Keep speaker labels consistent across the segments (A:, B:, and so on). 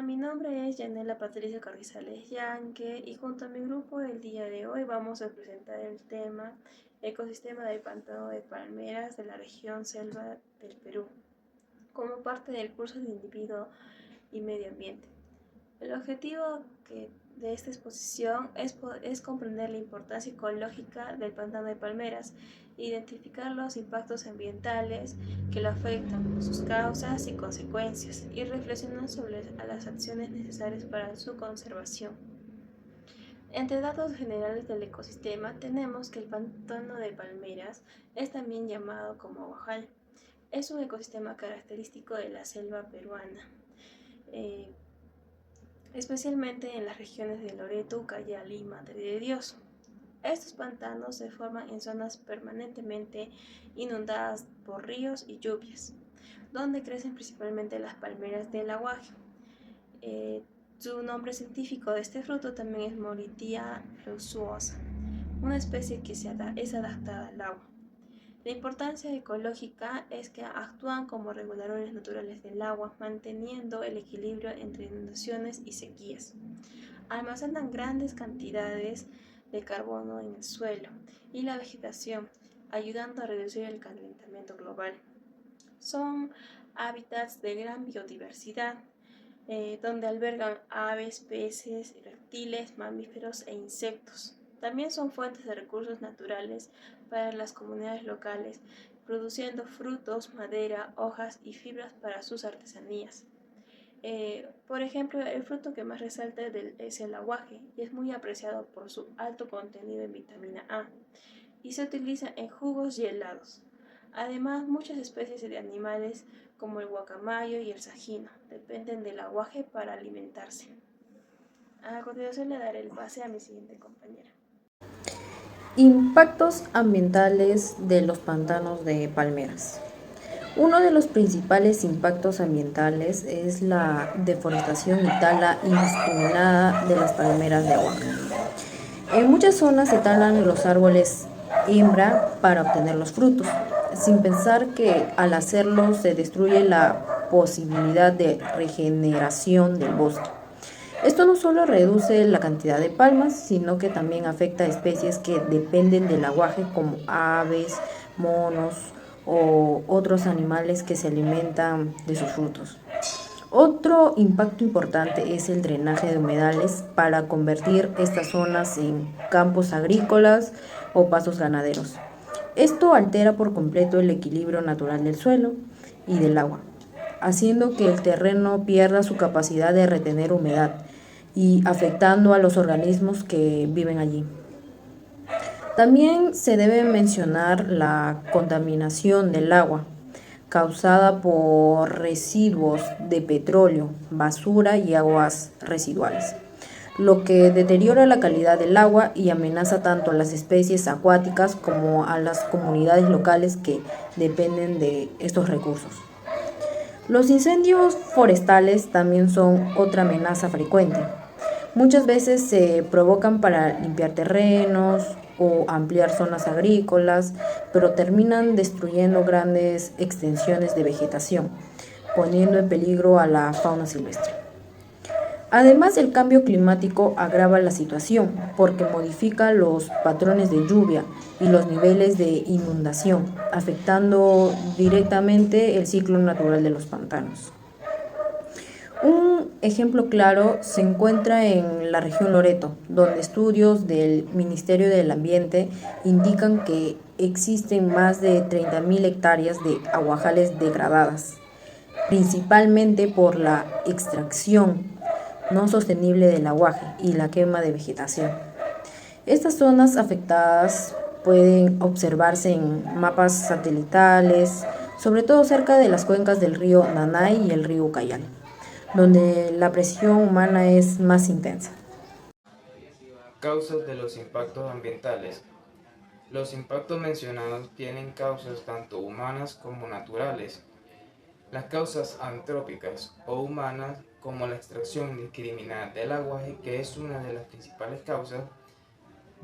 A: mi nombre es Yanela Patricia Carrizales Yanque y junto a mi grupo el día de hoy vamos a presentar el tema Ecosistema del Pantano de Palmeras de la región Selva del Perú, como parte del curso de Individuo y Medio Ambiente. El objetivo de esta exposición es comprender la importancia ecológica del pantano de Palmeras, identificar los impactos ambientales que lo afectan, sus causas y consecuencias, y reflexionar sobre las acciones necesarias para su conservación. Entre datos generales del ecosistema tenemos que el pantano de Palmeras es también llamado como Guajal. Es un ecosistema característico de la selva peruana. Especialmente en las regiones de Loreto, Ucayali y Madre de Dios. Estos pantanos se forman en zonas permanentemente inundadas por ríos y lluvias, donde crecen principalmente las palmeras del aguaje. Su nombre científico de este fruto también es Moritia reusuosa, una especie que es adaptada al agua. La importancia ecológica es que actúan como reguladores naturales del agua, manteniendo el equilibrio entre inundaciones y sequías. Almacenan grandes cantidades de carbono en el suelo y la vegetación, ayudando a reducir el calentamiento global. Son hábitats de gran biodiversidad, donde albergan aves, peces, reptiles, mamíferos e insectos. También son fuentes de recursos naturales para las comunidades locales, produciendo frutos, madera, hojas y fibras para sus artesanías. Por ejemplo, el fruto que más resalta es el aguaje y es muy apreciado por su alto contenido en vitamina A y se utiliza en jugos y helados. Además, muchas especies de animales como el guacamayo y el sajino dependen del aguaje para alimentarse. A continuación le daré el pase a mi siguiente compañera.
B: Impactos ambientales de los pantanos de palmeras. Uno de los principales impactos ambientales es la deforestación y tala indiscriminada de las palmeras de aguaje. En muchas zonas se talan los árboles hembra para obtener los frutos, sin pensar que al hacerlo se destruye la posibilidad de regeneración del bosque. Esto no solo reduce la cantidad de palmas, sino que también afecta a especies que dependen del aguaje como aves, monos o otros animales que se alimentan de sus frutos. Otro impacto importante es el drenaje de humedales para convertir estas zonas en campos agrícolas o pastos ganaderos. Esto altera por completo el equilibrio natural del suelo y del agua, haciendo que el terreno pierda su capacidad de retener humedad y afectando a los organismos que viven allí. También se debe mencionar la contaminación del agua, causada por residuos de petróleo, basura y aguas residuales, lo que deteriora la calidad del agua y amenaza tanto a las especies acuáticas como a las comunidades locales que dependen de estos recursos. Los incendios forestales también son otra amenaza frecuente. Muchas veces se provocan para limpiar terrenos o ampliar zonas agrícolas, pero terminan destruyendo grandes extensiones de vegetación, poniendo en peligro a la fauna silvestre. Además, el cambio climático agrava la situación porque modifica los patrones de lluvia y los niveles de inundación, afectando directamente el ciclo natural de los pantanos. Un ejemplo claro se encuentra en la región Loreto, donde estudios del Ministerio del Ambiente indican que existen más de 30.000 hectáreas de aguajales degradadas, principalmente por la extracción no sostenible del aguaje y la quema de vegetación. Estas zonas afectadas pueden observarse en mapas satelitales, sobre todo cerca de las cuencas del río Nanay y el río Ucayali, donde la presión humana es más intensa.
C: Causas de los impactos ambientales. Los impactos mencionados tienen causas tanto humanas como naturales. Las causas antrópicas o humanas, como la extracción indiscriminada del aguaje, que es una de las principales causas,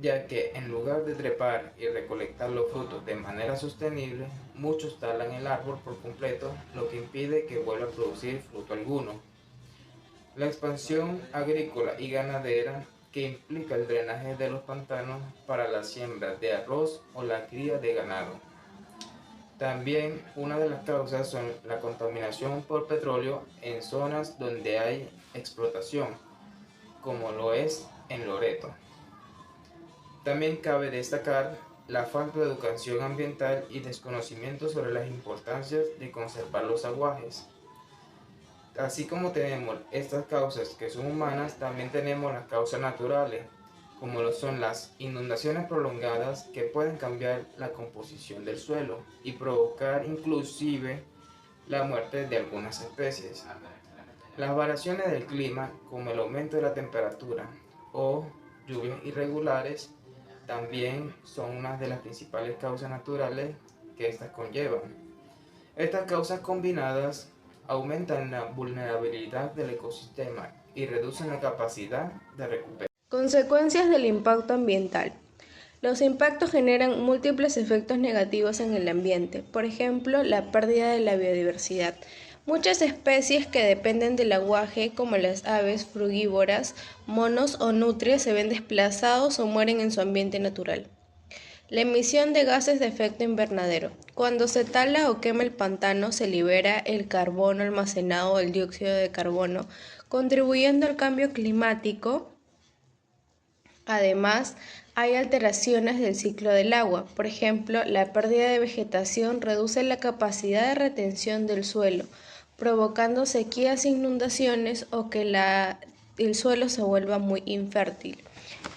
C: ya que en lugar de trepar y recolectar los frutos de manera sostenible, muchos talan el árbol por completo, lo que impide que vuelva a producir fruto alguno. La expansión agrícola y ganadera que implica el drenaje de los pantanos para la siembra de arroz o la cría de ganado. También una de las causas son la contaminación por petróleo en zonas donde hay explotación, como lo es en Loreto. También cabe destacar la falta de educación ambiental y desconocimiento sobre las importancias de conservar los aguajes. Así como tenemos estas causas que son humanas, también tenemos las causas naturales, como lo son las inundaciones prolongadas que pueden cambiar la composición del suelo y provocar inclusive la muerte de algunas especies. Las variaciones del clima, como el aumento de la temperatura o lluvias irregulares, también son una de las principales causas naturales que estas conllevan. Estas causas combinadas aumentan la vulnerabilidad del ecosistema y reducen la capacidad de recuperación.
A: Consecuencias del impacto ambiental. Los impactos generan múltiples efectos negativos en el ambiente, por ejemplo, la pérdida de la biodiversidad. Muchas especies que dependen del aguaje, como las aves frugívoras, monos o nutrias, se ven desplazados o mueren en su ambiente natural. La emisión de gases de efecto invernadero. Cuando se tala o quema el pantano, se libera el carbono almacenado o el dióxido de carbono, contribuyendo al cambio climático. Además, hay alteraciones del ciclo del agua. Por ejemplo, la pérdida de vegetación reduce la capacidad de retención del suelo, provocando sequías e inundaciones o que el suelo se vuelva muy infértil.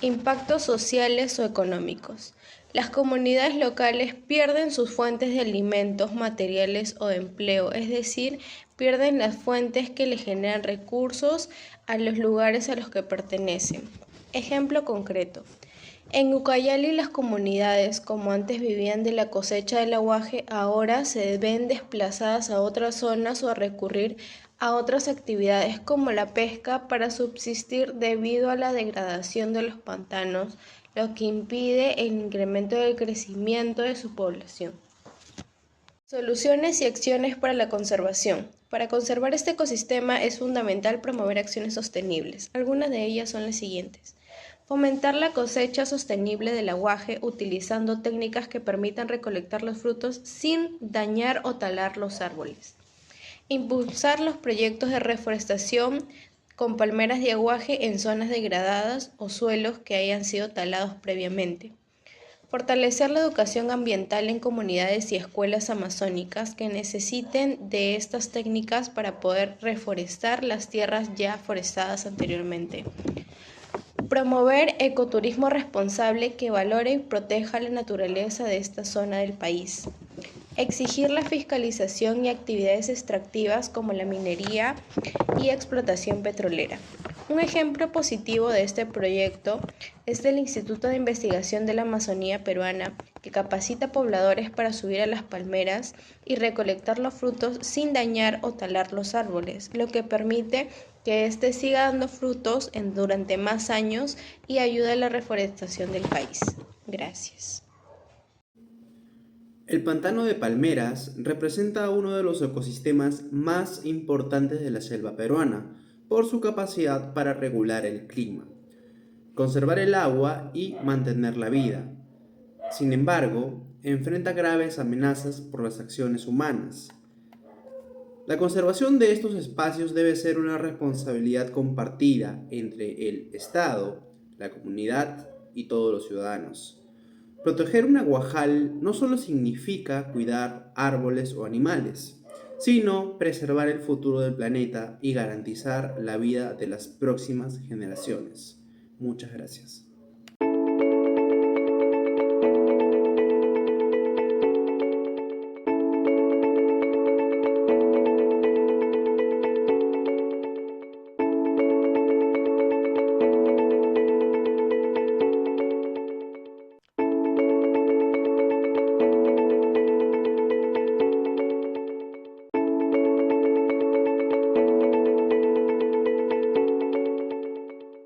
A: Impactos sociales o económicos. Las comunidades locales pierden sus fuentes de alimentos, materiales o empleo, es decir, pierden las fuentes que le generan recursos a los lugares a los que pertenecen. Ejemplo concreto. En Ucayali las comunidades, como antes vivían de la cosecha del aguaje, ahora se ven desplazadas a otras zonas o a recurrir a otras actividades como la pesca para subsistir debido a la degradación de los pantanos, lo que impide el incremento del crecimiento de su población. Soluciones y acciones para la conservación. Para conservar este ecosistema es fundamental promover acciones sostenibles. Algunas de ellas son las siguientes. Fomentar la cosecha sostenible del aguaje utilizando técnicas que permitan recolectar los frutos sin dañar o talar los árboles. Impulsar los proyectos de reforestación con palmeras de aguaje en zonas degradadas o suelos que hayan sido talados previamente. Fortalecer la educación ambiental en comunidades y escuelas amazónicas que necesiten de estas técnicas para poder reforestar las tierras ya forestadas anteriormente. Promover ecoturismo responsable que valore y proteja la naturaleza de esta zona del país. Exigir la fiscalización y actividades extractivas como la minería y explotación petrolera. Un ejemplo positivo de este proyecto es el Instituto de Investigación de la Amazonía Peruana, que capacita pobladores para subir a las palmeras y recolectar los frutos sin dañar o talar los árboles, lo que permite que éste siga dando frutos durante más años y ayuda a la reforestación del país. Gracias.
D: El pantano de Palmeras representa uno de los ecosistemas más importantes de la selva peruana por su capacidad para regular el clima, conservar el agua y mantener la vida. Sin embargo, enfrenta graves amenazas por las acciones humanas. La conservación de estos espacios debe ser una responsabilidad compartida entre el Estado, la comunidad y todos los ciudadanos. Proteger un aguajal no solo significa cuidar árboles o animales, sino preservar el futuro del planeta y garantizar la vida de las próximas generaciones. Muchas gracias.